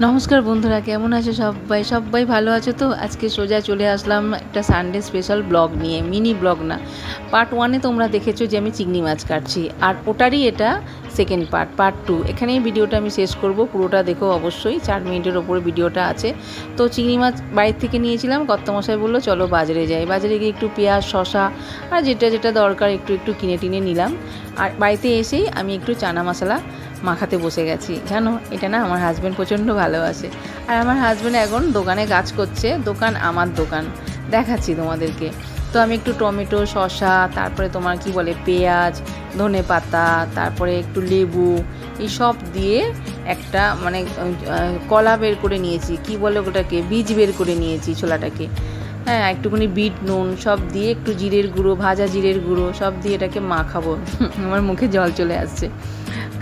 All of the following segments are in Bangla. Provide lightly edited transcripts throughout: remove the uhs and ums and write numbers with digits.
নমস্কার বন্ধুরা, কেমন আছো সবাই? সবাই ভালো আছো তো? আজকে সোজা চলে আসলাম একটা সানডে স্পেশাল ব্লগ নিয়ে। মিনি ব্লগ না, পার্ট 1-এ তোমরা দেখেছো যে আমি চিংড়ি মাছ কাটছি, আর ওটারই এটা সেকেন্ড পার্ট, পার্ট 2। এখানেই ভিডিওটা আমি শেষ করব, পুরোটা দেখো অবশ্যই। 4 মিনিটের ওপরে ভিডিওটা আছে। তো চিংড়ি মাছ বাড়ির থেকে নিয়েছিলাম, কর্তামশাই বললো চলো বাজারে যাই। বাজারে গিয়ে একটু পেঁয়াজ, শসা আর যেটা যেটা দরকার একটু কিনে টিনে নিলাম। আর বাড়িতে এসেই আমি একটু চানা মশলা মাখাতে বসে গেছি। জানো, এটা না আমার হাজব্যান্ড প্রচণ্ড ভালোবাসে। আর আমার হাজব্যান্ড এখন দোকানে কাজ করছে, দোকান আমার দোকান, দেখাচ্ছি তোমাদেরকে। তো আমি একটু টমেটো, শসা, তারপরে তোমার কি বলে পেঁয়াজ, ধনে পাতা, তারপরে একটু লেবু, এই সব দিয়ে একটা মানে কলা বের করে নিয়েছি, কি বলে ওটাকে, বীজ বের করে নিয়েছি ছোলাটাকে। হ্যাঁ, একটুখানি বিট নুন সব দিয়ে, একটু জিরের গুঁড়ো, ভাজা জিরের গুঁড়ো সব দিয়ে এটাকে মাখাবো। আমার মুখে জল চলে আসছে।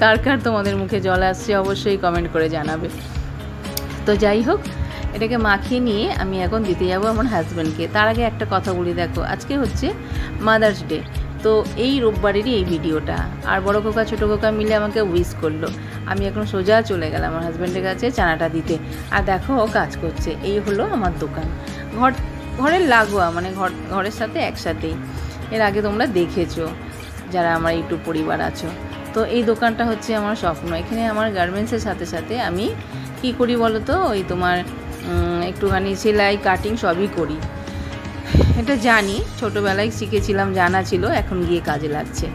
কার কার তোমাদের মুখে জল আসছে অবশ্যই কমেন্ট করে জানাবে। তো যাই হোক, এটাকে মাখিয়ে নিয়ে আমি এখন দিতে যাবো আমার হাজব্যান্ডকে। তার আগে একটা কথা বলি, দেখো আজকে হচ্ছে মাদার্স ডে। তো এই রোববারেরই এই ভিডিওটা। আর বড় কোকা ছোটো কোকা মিলে আমাকে উইশ করলো। আমি এখন সোজা চলে গেলাম আমার হাজব্যান্ডের কাছে চানাটা দিতে। আর দেখো ও কাজ করছে। এই হলো আমার দোকান, ঘরের লাগোয়া, মানে ঘরের সাথে একসাথেই। এর আগে তোমরা দেখেছো যারা আমার ইউটিউব পরিবার আছো। তো এই দোকানটা হচ্ছে আমার স্বপ্ন। এখানে আমার গার্মেন্টসের সাথে সাথে আমি কি করি বলো তো, ওই তোমার একটুখানি সেলাই, কাটিং সবই করি। এটা জানি, ছোটোবেলায় শিখেছিলাম, জানা ছিল, এখন গিয়ে কাজে লাগছে।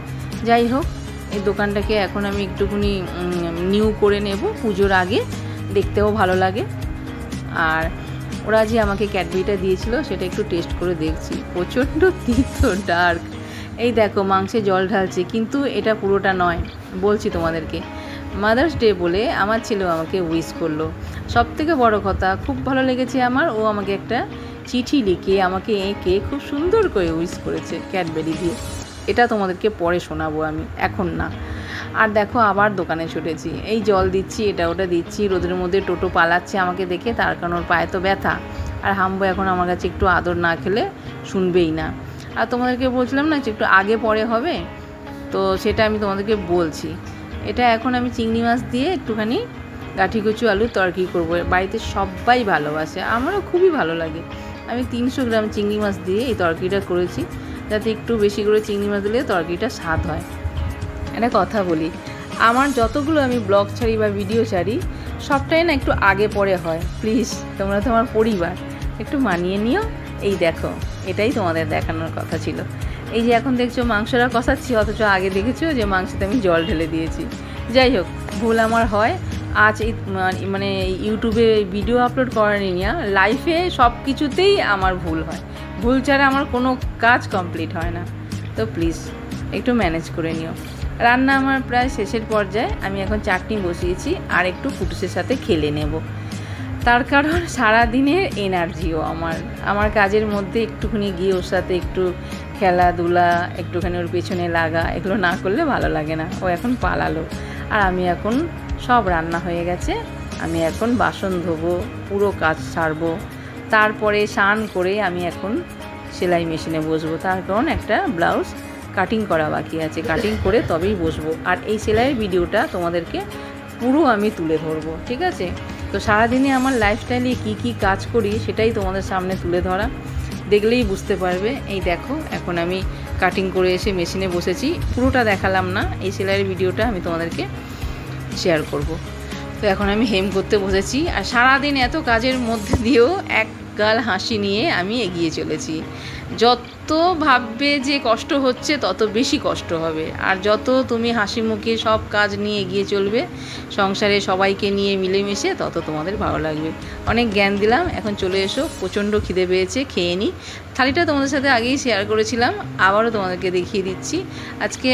যাই হোক, এই দোকানটাকে এখন আমি একটুখানি নিউ করে নেব পুজোর আগে, দেখতেও ভালো লাগে। আর ওরা যে আমাকে ক্যাডবেরিটা দিয়েছিল সেটা একটু টেস্ট করে দেখছি, প্রচণ্ড তিতো, ডার্ক। এই দেখো মাংসে জল ঢালছে, কিন্তু এটা পুরোটা নয়, বলছি তোমাদেরকে। মাদার্স ডে বলে আমার ছেলেও আমাকে উইশ করলো। সবথেকে বড় কথা, খুব ভালো লেগেছে আমার, ও আমাকে একটা চিঠি লিখে আমাকে এঁকে খুব সুন্দর করে উইশ করেছে ক্যাডবেরি দিয়ে। এটা তোমাদেরকে পরে শোনাবো আমি, এখন না। আর দেখো আবার দোকানে ছুটেছি, এই জল দিচ্ছি, এটা ওটা দিচ্ছি। রোদের মধ্যে টোটো পালাচ্ছে আমাকে দেখে, তার কারণ ওর পায়ে তো ব্যথা। আর হাম্বো এখন আমার কাছে একটু আদর না খেলে শুনবেই না। আর তোমাদেরকে বলছিলাম না যে একটু আগে পরে হবে, তো সেটা আমি তোমাদেরকে বলছি। এটা এখন আমি চিংড়ি মাছ দিয়ে একটুখানি গাঠি কচু আলুর তরকারি করবো। বাড়িতে সবাই ভালোবাসে, আমারও খুবই ভালো লাগে। আমি 300 গ্রাম চিংড়ি মাছ দিয়ে এই তরকারিটা করেছি, যাতে একটু বেশি করে চিংড়ি মাছ দিলে তরকারিটা স্বাদ হয়। একটা কথা বলি, আমার যতগুলো আমি ব্লগ ছাড়ি বা ভিডিও ছাড়ি, সবটাই না একটু আগে পরে হয়। প্লিজ, তোমরা তো আমার পরিবার, একটু মানিয়ে নিও। এই দেখো, এটাই তোমাদের দেখানোর কথা ছিল। এই যে এখন দেখছো মাংসটা কষাচ্ছি, অথচ আগে দেখেছো যে মাংসতে আমি জল ঢেলে দিয়েছি। যাই হোক, ভুল আমার হয়। আজ এই মানে ইউটিউবে ভিডিও আপলোড করানি না, লাইফে সব কিছুতেই আমার ভুল হয়। ভুল ছাড়া আমার কোনো কাজ কমপ্লিট হয় না। তো প্লিজ একটু ম্যানেজ করে নিও। রান্না আমার প্রায় শেষের পর্যায়ে। আমি এখন চাটনি বসিয়েছি, আর একটু কুটুসের সাথে খেলে নেব। তার কারণ সারাদিনের এনার্জিও আমার কাজের মধ্যে একটুখানি গিয়ে ওর সাথে একটু খেলাধুলা, একটুখানি ওর পেছনে লাগা, এগুলো না করলে ভালো লাগে না। ও এখন পালালো। আর আমি এখন সব রান্না হয়ে গেছে, আমি এখন বাসন ধোবো, পুরো কাজ সারবো। তারপরে স্নান করে আমি এখন সেলাই মেশিনে বসবো। তার কারণ একটা ব্লাউজ কাটিং করা বাকি আছে, কাটিং করে তবেই বসবো। আর এই সেলাইয়ের ভিডিওটা তোমাদেরকে পুরো আমি তুলে ধরবো, ঠিক আছে? তো সারাদিনে আমার লাইফস্টাইলে কী কী কাজ করি সেটাই তোমাদের সামনে তুলে ধরা, দেখলেই বুঝতে পারবে। এই দেখো, এখন আমি কাটিং করে এসে মেশিনে বসেছি। পুরোটা দেখালাম না, এই সেলাইয়ের ভিডিওটা আমি তোমাদেরকে শেয়ার করব। তো এখন আমি হেম করতে বসেছি। আর সারাদিন এত কাজের মধ্যে দিয়েও এক গাল হাসি নিয়ে আমি এগিয়ে চলেছি। যত ভাববে যে কষ্ট হচ্ছে, তত বেশি কষ্ট হবে। আর যত তুমি হাসি মুখে সব কাজ নিয়ে এগিয়ে চলবে সংসারে সবাইকে নিয়ে মিলেমিশে, তত তোমাদের ভালো লাগবে। অনেক জ্ঞান দিলাম, এখন চলে এসো। প্রচণ্ড খিদে পেয়েছে, খেয়ে নিই। থালিটা তোমাদের সাথে আগেই শেয়ার করেছিলাম, আবারও তোমাদেরকে দেখিয়ে দিচ্ছি। আজকে